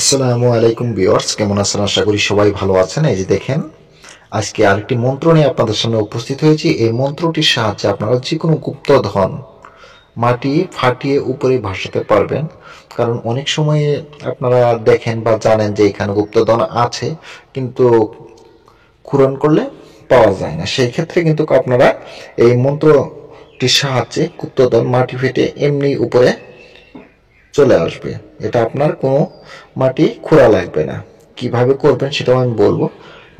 আসসালামু আলাইকুম ভিউয়ার্স, কেমন আছেন? আশা করি সবাই ভালো আছেন। এই যে দেখেন, আজকে আরেকটি মন্ত্র নিয়ে আপনাদের সামনে উপস্থিত হয়েছি। এই মন্ত্রটির সাহায্যে আপনারা যে কোনো গুপ্তধন মাটি ফাটিয়ে উপরে ভাসাতে পারবেন। কারণ অনেক সময় আপনারা দেখেন বা জানেন যে এখানে গুপ্তধন আছে, কিন্তু খনন করলে পাওয়া যায় না। সেই ক্ষেত্রে কিন্তু আপনারা এই মন্ত্রটির সাহায্যে গুপ্তধন মাটি ফেটে এমনি উপরে চলে আসবে। এটা আপনার কোনো মাটি খোঁড়া লাগবে না। কিভাবে করবেন সেটাও আমি বলবো।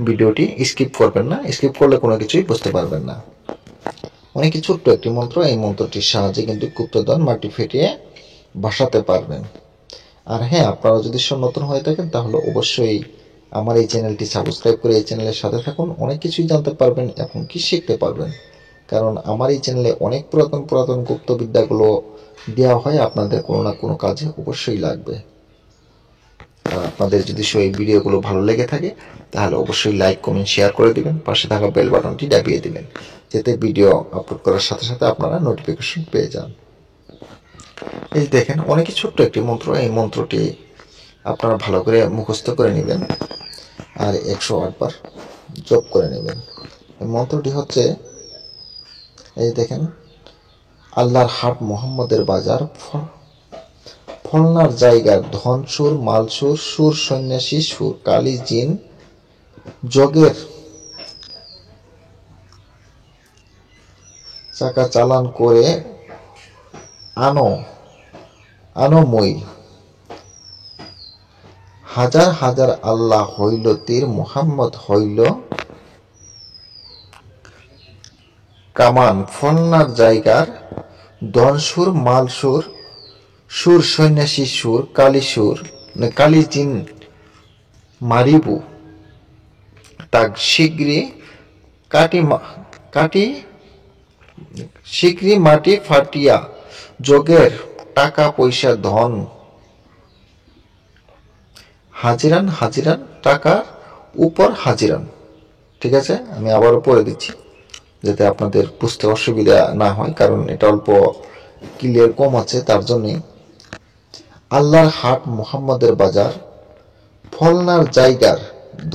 ভিডিওটি স্কিপ করবেন না, স্কিপ করলে কোনো কিছুই বুঝতে পারবেন না। অনেক ছোট্ট একটি মন্ত্র, এই মন্ত্রটির সাহায্যে কিন্তু গুপ্তধন মাটি ফেটিয়ে বসাতে পারবেন। আর হ্যাঁ, আপনারা যদি নতুন হয়ে থাকেন তাহলে অবশ্যই আমার এই চ্যানেলটি সাবস্ক্রাইব করে এই চ্যানেলের সাথে থাকুন। অনেক কিছুই জানতে পারবেন এবং কি শিখতে পারবেন। কারণ আমার এই চ্যানেলে অনেক পুরাতন গুপ্তবিদ্যাগুলো দেওয়া হয়, আপনাদের কোনো না কোনো কাজে অবশ্যই লাগবে। আর আপনাদের যদি সেই ভিডিওগুলো ভালো লেগে থাকে তাহলে অবশ্যই লাইক, কমেন্ট, শেয়ার করে দিবেন। পাশে থাকা বেল বাটনটি দাবিয়ে দিবেন, যাতে ভিডিও আপলোড করার সাথে সাথে আপনারা নোটিফিকেশন পেয়ে যান। এই দেখেন, অনেকই ছোট্ট একটি মন্ত্র। এই মন্ত্রটি আপনারা ভালো করে মুখস্থ করে নেবেন আর 108 বার জপ করে নেবেন। এই মন্ত্রটি হচ্ছে, এই দেখেন, আল্লাহর হাট, মোহাম্মদের বাজার, ফলনার জায়গার ধন সুর, মাল সুর, সুর সন্ন্যাসী সুর, কালী জিন যোগের চাকা চালান করে আনময়ী, হাজার হাজার আল্লাহ হইল তীর, মোহাম্মদ হইল কামান, ফলনার জায়গার ধন সুর, মাল সুর, সুর সন্ন্যাসী সুর, কালী জিন মারিবু, তাক শীঘ্রই মাটি ফাটিয়া যোগের টাকা পয়সা ধন হাজিরান টাকার উপর হাজিরান। ঠিক আছে, আমি আবারও পড়ে দিচ্ছি যাতে আপনাদের বুঝতে অসুবিধা না হয়, কারণ এটা অল্প ক্লিয়ার কম আছে, তার জন্যই। আল্লাহর হাট, মোহাম্মদের বাজার, ফলনার জায়গার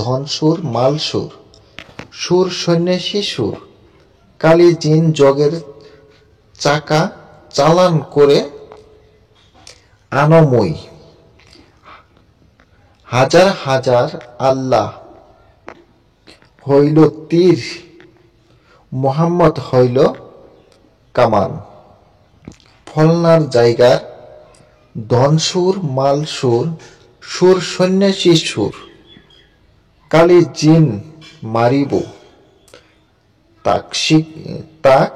ধন সুর, মাল সুর, সুর সন্ন্যাসী সুর, কালী জিন যোগের চাকা চালান করে আনময়ী, হাজার হাজার আল্লাহ হইল তীর, মোহাম্মদ হইল কামান, ফলনার জায়গার ধন সুর, মাল সুর, সুর সন্ন্যাসী সুর, কালী জিন মারিব, তাক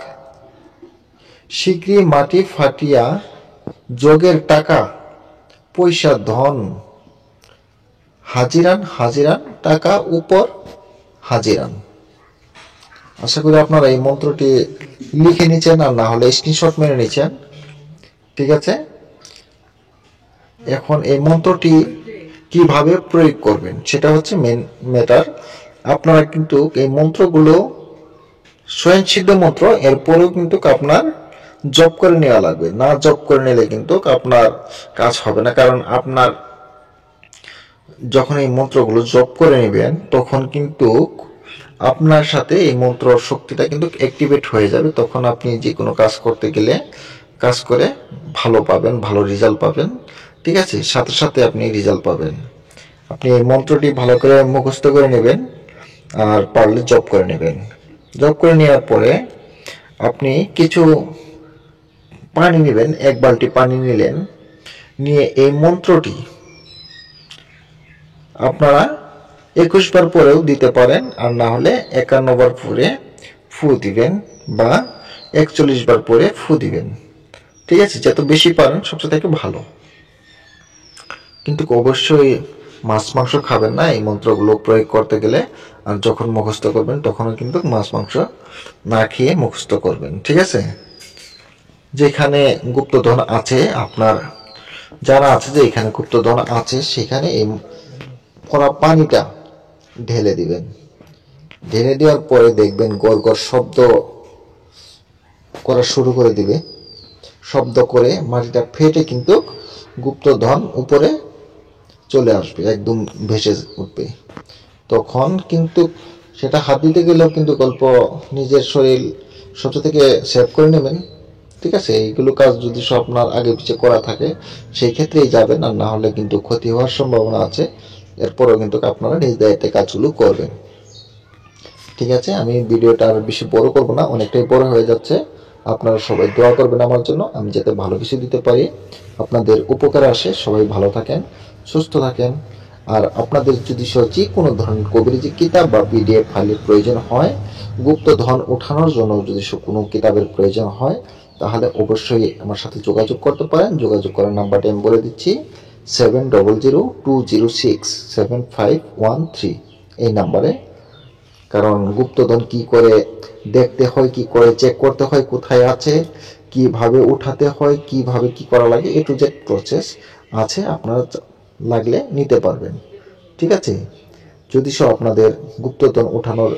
শীঘ্রই মাটি ফাটিয়া যোগের টাকা পয়সা ধন হাজিরান টাকা উপর হাজিরান। আশা করি আপনারা এই মন্ত্রটি লিখে নিচ্ছেন, আর না হলে স্ক্রিনশট মেরে নিচ্ছেন। ঠিক আছে, এখন এই মন্ত্রটি কিভাবে প্রয়োগ করবেন সেটা হচ্ছে মেন ম্যাটার। আপনারা কিন্তু এই মন্ত্রগুলো স্বয়ংসিদ্ধ মন্ত্র, এরপরেও কিন্তু আপনার জপ করে নেওয়া লাগবে। না জপ করে নিলে কিন্তু আপনার কাজ হবে না। কারণ আপনার যখন এই মন্ত্রগুলো জপ করে নেবেন তখন কিন্তু আপনার সাথে এই মন্ত্র শক্তিটা কিন্তু অ্যাক্টিভেট হয়ে যাবে। তখন আপনি যে কোনো কাজ করতে গেলে কাজ করে ভালো পাবেন, ভালো রেজাল্ট পাবেন। ঠিক আছে, সাথে সাথে আপনি রেজাল্ট পাবেন। আপনি এই মন্ত্রটি ভালো করে মুখস্থ করে নেবেন আর পারলে জপ করে নেবেন। জপ করে নেওয়ার পরে আপনি কিছু পানি নেবেন, 1 বালতি পানি নিলেন, নিয়ে এই মন্ত্রটি আপনারা 21 বার পরেও দিতে পারেন, আর না হলে 51 বার পরে ফু দিবেন বা 41 বার পরে ফু দিবেন। ঠিক আছে, যত বেশি পারেন সবচেয়ে থেকে ভালো। কিন্তু অবশ্যই মাছ মাংস খাবেন না এই মন্ত্রগুলো প্রয়োগ করতে গেলে। আর যখন মুখস্থ করবেন তখনও কিন্তু মাছ মাংস না খেয়ে মুখস্থ করবেন। ঠিক আছে, যেখানে গুপ্তধন আছে, আপনার যারা আছে যে এখানে গুপ্তধন আছে, সেখানে এই করা পানিটা ঢেলে দিবেন। ঢেলে দেওয়ার পরে দেখবেন গড় গড় শব্দ করা শুরু করে দিবে। শব্দ করে মাটিটা ফেটে কিন্তু গুপ্তধন উপরে চলে আসবে, একদম ভেসে উঠবে। তখন কিন্তু সেটা হাত দিতে গেলেও কিন্তু গল্প নিজের শরীর সহ্য থেকে সেভ করে নেবেন। ঠিক আছে, এইগুলো কাজ যদি সব আপনার আগে পিছিয়ে করা থাকে সেই ক্ষেত্রেই যাবেন, আর না হলে কিন্তু ক্ষতি হওয়ার সম্ভাবনা আছে। এরপরেও কিন্তু আপনারা নিজ দায়িত্বে কাজগুলো করবেন। ঠিক আছে, আমি ভিডিওটা আর বেশি বড় করব না, অনেকটাই বড় হয়ে যাচ্ছে। আপনারা সবাই দোয়া করবেন আমার জন্য, আমি যাতে ভালো কিছু দিতে পারি, আপনাদের উপকার আসে। সবাই ভালো থাকেন, সুস্থ থাকেন। আর আপনাদের যদি যে কোনো ধরনের কবিরাজি কিতাব বা পিডিএফ ফাইলের প্রয়োজন হয়, গুপ্তধন ওঠানোর জন্য যদি কোনো কিতাবের প্রয়োজন হয়, তাহলে অবশ্যই আমার সাথে যোগাযোগ করতে পারেন। যোগাযোগ করার নাম্বারটা আমি বলে দিচ্ছি, 7002067513 এই নাম্বারে। কারণ গুপ্তধন কি করে দেখতে হয়, কি করে চেক করতে হয়, কোথায় আছে, কিভাবে উঠাতে হয়, কিভাবে কি করা লাগে, এ টু জেড প্রসেস আছে, আপনারা লাগলে নিতে পারবেন। ঠিক আছে, যদি আপনাদের গুপ্তধন উঠানোর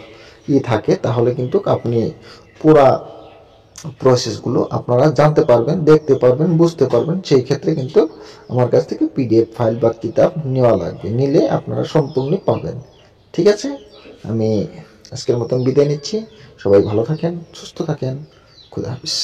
থাকে, তাহলে কিন্তু আপনি পুরা প্রসেসগুলো আপনারা জানতে পারবেন, দেখতে পারবেন, বুঝতে পারবেন। সেই ক্ষেত্রে কিন্তু আমার কাছ থেকে পিডিএফ ফাইল বা কিতাব নেওয়া লাগবে, নিলে আপনারা সম্পূর্ণ পাবেন। ঠিক আছে, আমি আজকের মতন বিদায় নিচ্ছি। সবাই ভালো থাকেন, সুস্থ থাকেন। খুদা হাফিজ।